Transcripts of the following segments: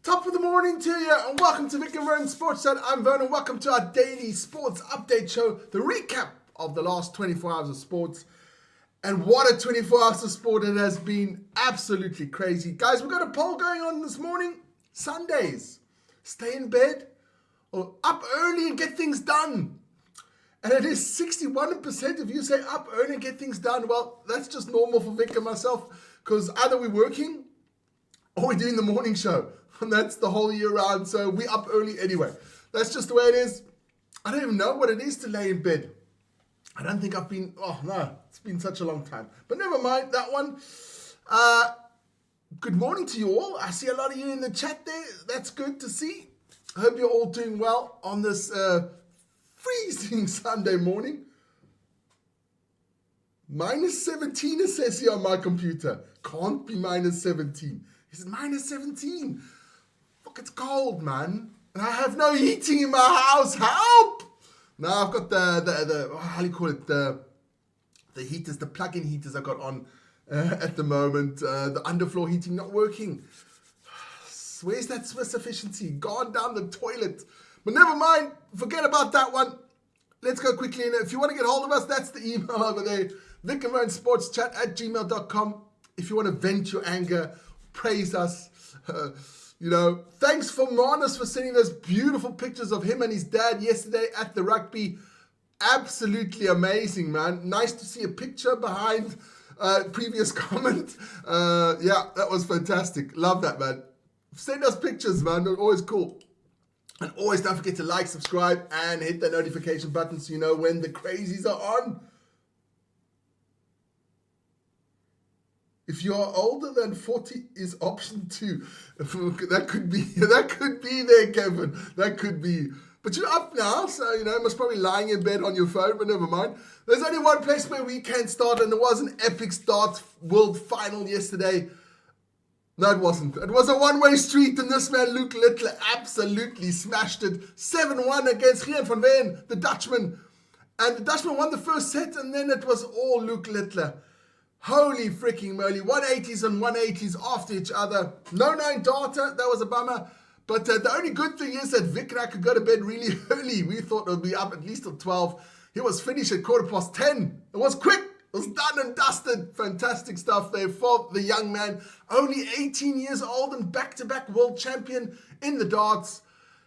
Top of the morning to you, and welcome to Vic and Vernon Sports Chat. I'm Vernon. Welcome to our daily sports update show, the recap of the last 24 hours of sports. And what a 24 hours of sport it has been. Absolutely crazy. Guys, we've got a poll going on this morning. Sundays, stay in bed or up early and get things done. And it is 61% of you say up early and get things done. Well, that's just normal for Vic and myself, because either we're working or we're doing the morning show. And that's the whole year round. So we up early anyway. That's just the way it is. I don't even know what it is to lay in bed. I don't think I've been, it's been such a long time. But never mind that one. Good morning to you all. I see a lot of you in the chat there. That's good to see. I hope you're all doing well on this freezing Sunday morning. Minus 17 it says here on my computer. Can't be minus 17. Is it minus 17? Look, it's cold, man. And I have no heating in my house. Help! Now I've got the how do you call it? The heaters, the plug-in heaters I got on at the moment. The underfloor heating not working. Where's that Swiss efficiency? Gone down the toilet. But never mind. Forget about that one. Let's go quickly in. If you want to get hold of us, that's the email over there. Vic and Vernon Sports Chat at gmail.com. If you want to vent your anger, praise us. Thanks for Manus for sending those beautiful pictures of him and his dad yesterday at the rugby. Absolutely amazing, man. Nice to see a picture behind previous comment. That was fantastic. Love that, man. Send us pictures, man. They're always cool. And always don't forget to like, subscribe, and hit the notification button so you know when the crazies are on. If you are older than 40 is option 2. That could be there, Kevin. That could be. But you're up now, so you must probably lying in bed on your phone, but never mind. There's only one place where we can start, and it was an epic start world final yesterday. No, it wasn't. It was a one-way street, and this man, Luke Littler, absolutely smashed it. 7-1 against Gian van Veen, the Dutchman. And the Dutchman won the first set, and then it was all Luke Littler. Holy freaking moly. 180s and 180s after each other. No 9 data. That was a bummer. But the only good thing is that Vic and I could go to bed really early. We thought it would be up at least till 12. He was finished at 10:15. It was quick. It was done and dusted. Fantastic stuff there for the young man. Only 18 years old and back-to-back world champion in the darts.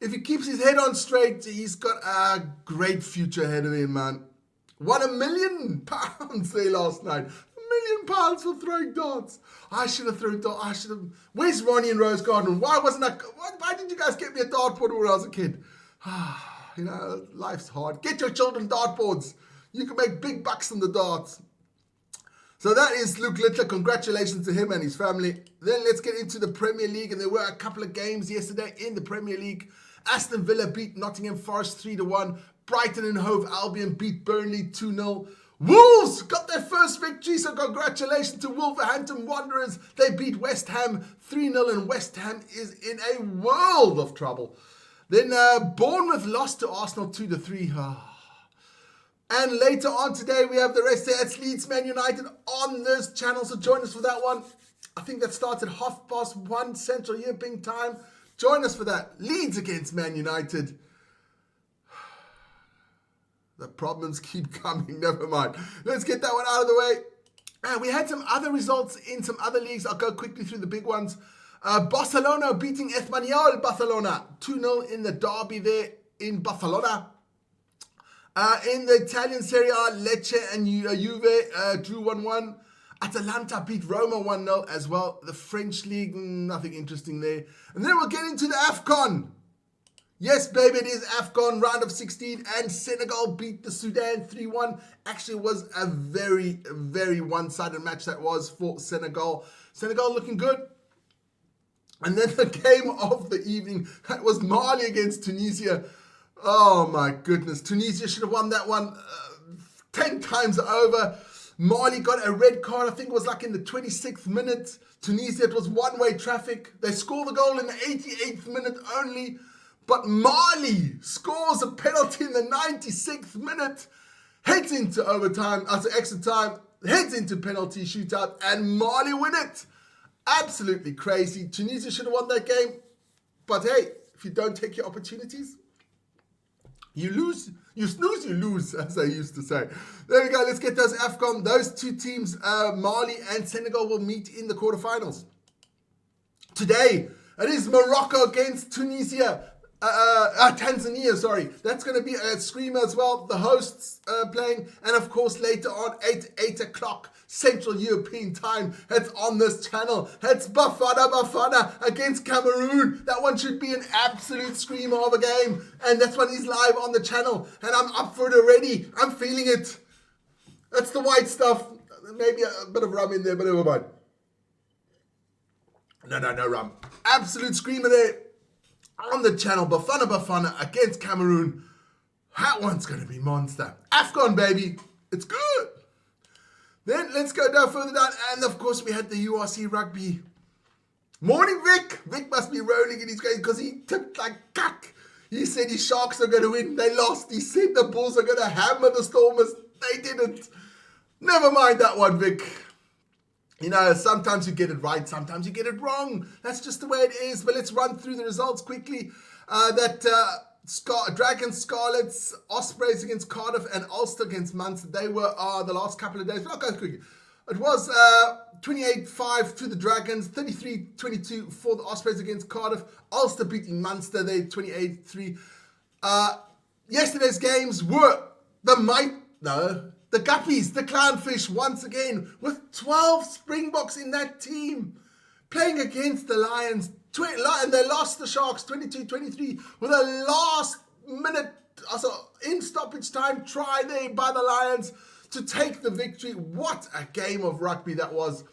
If he keeps his head on straight, he's got a great future ahead of him, man. Won £1 million there last night. £1 million for throwing darts. I should have thrown darts. Where's Ronnie and Rose Garden? Why did you guys get me a dartboard when I was a kid? Life's hard. Get your children dartboards. You can make big bucks on the darts. So that is Luke Littler. Congratulations to him and his family. Then let's get into the Premier League. And there were a couple of games yesterday in the Premier League. Aston Villa beat Nottingham Forest 3-1. Brighton and Hove Albion beat Burnley 2-0. Wolves got their first victory, so congratulations to Wolverhampton Wanderers. They beat West Ham 3-0, and West Ham is in a world of trouble. Then Bournemouth lost to Arsenal 2-3. And later on today, we have the rest there. It's Leeds Man United on this channel, so join us for that one. I think that starts at 1:30 Central European time. Join us for that. Leeds against Man United. The problems keep coming. Never mind. Let's get that one out of the way. We had some other results in some other leagues. I'll go quickly through the big ones. Barcelona beating Espanyol Barcelona 2-0 in the derby there in Barcelona. In the Italian Serie A, Lecce and Juve drew 1-1. Atalanta beat Roma 1-0 as well. The French league, nothing interesting there. And then we'll get into the AFCON. Yes, baby, it is AFCON round of 16, and Senegal beat the Sudan 3-1. Actually, it was a very, very one-sided match that was for Senegal. Senegal looking good. And then the game of the evening, that was Mali against Tunisia. Oh, my goodness. Tunisia should have won that one 10 times over. Mali got a red card, I think it was like in the 26th minute. Tunisia, it was one-way traffic. They scored the goal in the 88th minute only. But Mali scores a penalty in the 96th minute, heads into overtime, after extra time, heads into penalty shootout, and Mali win it. Absolutely crazy. Tunisia should have won that game. But hey, if you don't take your opportunities, you lose. You snooze, you lose, as I used to say. There we go. Let's get those AFCON. Those two teams, Mali and Senegal, will meet in the quarterfinals. Today, it is Morocco against Tunisia. Tanzania, sorry. That's going to be a screamer as well. The hosts playing. And of course, later on, 8 o'clock Central European time. It's on this channel. It's Bafana against Cameroon. That one should be an absolute screamer of a game. And that one is live on the channel. And I'm up for it already. I'm feeling it. That's the white stuff. Maybe a bit of rum in there, but never mind. No rum. Absolute screamer there. On the channel, Bafana against Cameroon. That one's going to be monster. AFCON, baby. It's good. Then let's go down further down. And of course, we had the URC rugby. Morning, Vic. Vic must be rolling in his grave because he tipped like cuck. He said his Sharks are going to win. They lost. He said the Bulls are going to hammer the Stormers. They didn't. Never mind that one, Vic. You know, sometimes you get it right, sometimes you get it wrong. That's just the way it is. But let's run through the results quickly. Dragons, Scarlets, Ospreys against Cardiff, and Ulster against Munster. They were the last couple of days. But I'll go quickly. It was 28-5 to the Dragons, 33-22 for the Ospreys against Cardiff. Ulster beating Munster, they 28-3. Yesterday's games were the Guppies, the Clownfish, once again, with 12 Springboks in that team, playing against the Lions. And they lost the Sharks 22-23 with a last-minute, in stoppage time try there by the Lions to take the victory. What a game of rugby that was,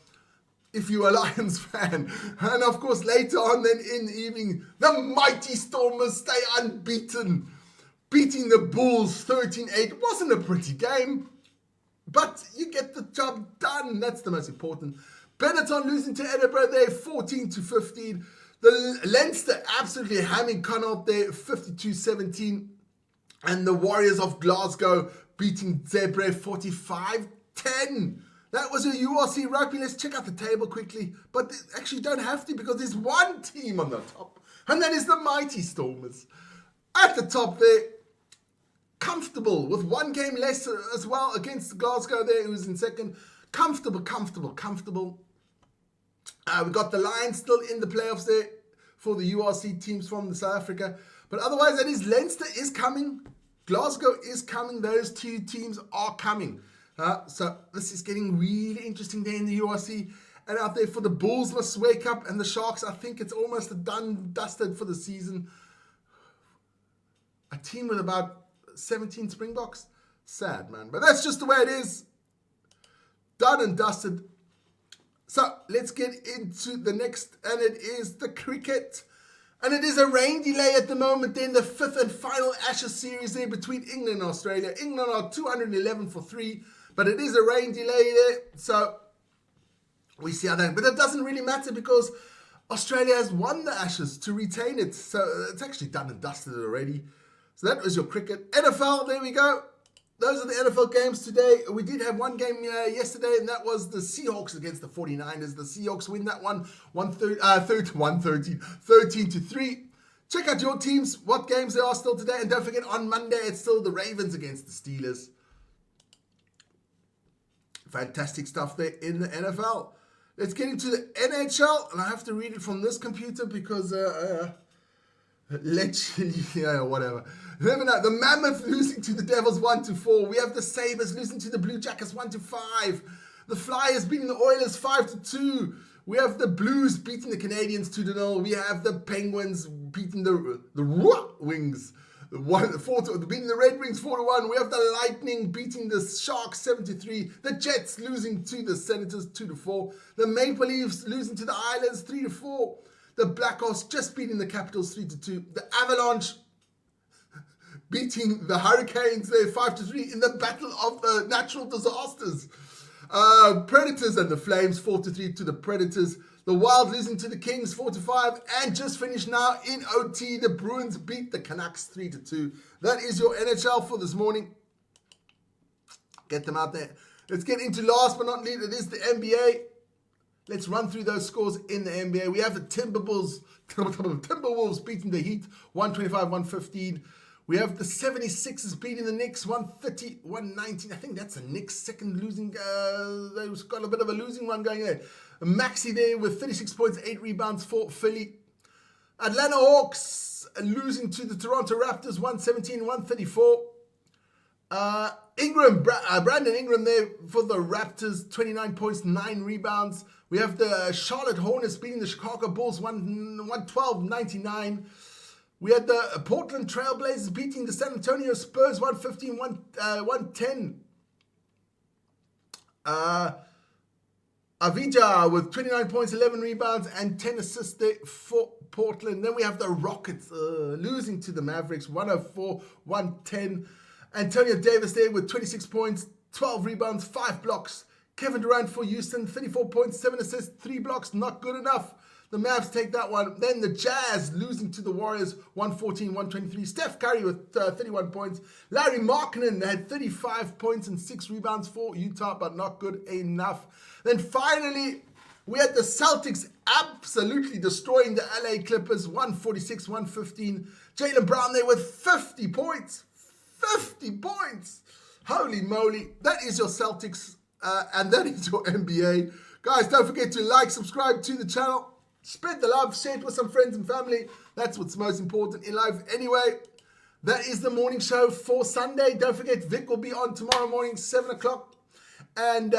if you're a Lions fan. And of course, later on then in the evening, the mighty Stormers stay unbeaten, beating the Bulls 13-8. It wasn't a pretty game, but you get the job done. That's the most important. Benetton losing to Edinburgh there, 14-15. The Leinster absolutely hamming Connaught there, 52-17. And the Warriors of Glasgow beating Zebre 45-10. That was a URC rugby. Let's check out the table quickly. But actually don't have to, because there's one team on the top. And that is the mighty Stormers. At the top there, comfortable with one game less as well against Glasgow there, who was in second. Comfortable. We got the Lions still in the playoffs there for the URC teams from South Africa. But otherwise, that is Leinster is coming. Glasgow is coming. Those two teams are coming. So this is getting really interesting there in the URC. And out there for the Bulls must wake up. And the Sharks, I think it's almost done, dusted for the season. A team with about 17 Springboks. Sad, man. But that's just the way it is. Done and dusted. So let's get into the next, and it is the cricket. And it is a rain delay at the moment in the fifth and final Ashes series there between England and Australia. England are 211 for 3, but it is a rain delay there. So we see how that, but it doesn't really matter because Australia has won the Ashes to retain it. So it's actually done and dusted already. So that was your cricket. NFL, there we go. Those are the NFL games today. We did have one game yesterday, and that was the Seahawks against the 49ers. The Seahawks win that one 13-3. Check out your teams, what games there are still today. And don't forget, on Monday, it's still the Ravens against the Steelers. Fantastic stuff there in the NFL. Let's get into the NHL. And I have to read it from this computer because... whatever. Remember, the Mammoth losing to the Devils 1-4. We have the Sabres losing to the Blue Jackets 1-5. The Flyers beating the Oilers 5-2. We have the Blues beating the Canadians 2-0. We have the Penguins beating the Wings beating the Red Wings 4-1. We have the Lightning beating the Sharks 7-3. The Jets losing to the Senators 2-4. The Maple Leafs losing to the Islanders 3-4. The Blackhawks just beating the Capitals 3-2. The Avalanche beating the Hurricanes there 5-3 in the battle of the natural disasters. Predators and the Flames 4-3 to the Predators. The Wild losing to the Kings 4-5. And just finished now in OT. The Bruins beat the Canucks 3-2. That is your NHL for this morning. Get them out there. Let's get into last but not least. It is the NBA. Let's run through those scores in the NBA. We have the Timberwolves beating the Heat 125-115. We have the 76ers beating the Knicks 130-119. I think that's the Knicks' second losing. They've got a bit of a losing run going there. Maxey there with 36 points, 8 rebounds for Philly. Atlanta Hawks losing to the Toronto Raptors 117-134. Brandon Ingram there for the Raptors, 29 points, 9 rebounds. We have the Charlotte Hornets beating the Chicago Bulls 112-99. We had the Portland Trailblazers beating the San Antonio Spurs 115-110. Avdija with 29 points, 11 rebounds, and 10 assists there for Portland. Then we have the Rockets losing to the Mavericks 104-110. Antonio Davis there with 26 points, 12 rebounds, 5 blocks. Kevin Durant for Houston, 34 points, 7 assists, 3 blocks, not good enough. The Mavs take that one. Then the Jazz losing to the Warriors 114-123. Steph Curry with 31 points. Larry Markkinen had 35 points and 6 rebounds for Utah, but not good enough. Then finally, we had the Celtics absolutely destroying the LA Clippers 146-115. Jaylen Brown there with 50 points. 50 points. Holy moly. That is your Celtics and that is your NBA. Guys, don't forget to like, subscribe to the channel. Spread the love, share it with some friends and family. That's what's most important in life anyway. That is the morning show for Sunday. Don't forget, Vic will be on tomorrow morning, 7 o'clock. And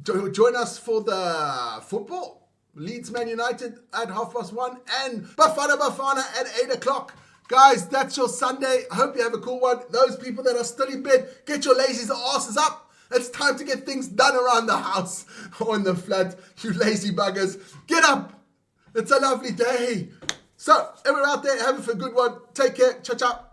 join us for the football. Leeds Man United at 1:30 and Bafana at 8 o'clock. Guys, that's your Sunday. I hope you have a cool one. Those people that are still in bed, get your lazy asses up. It's time to get things done around the house or in the flat. You lazy buggers. Get up. It's a lovely day. So, everyone out there, have a good one. Take care. Ciao, ciao.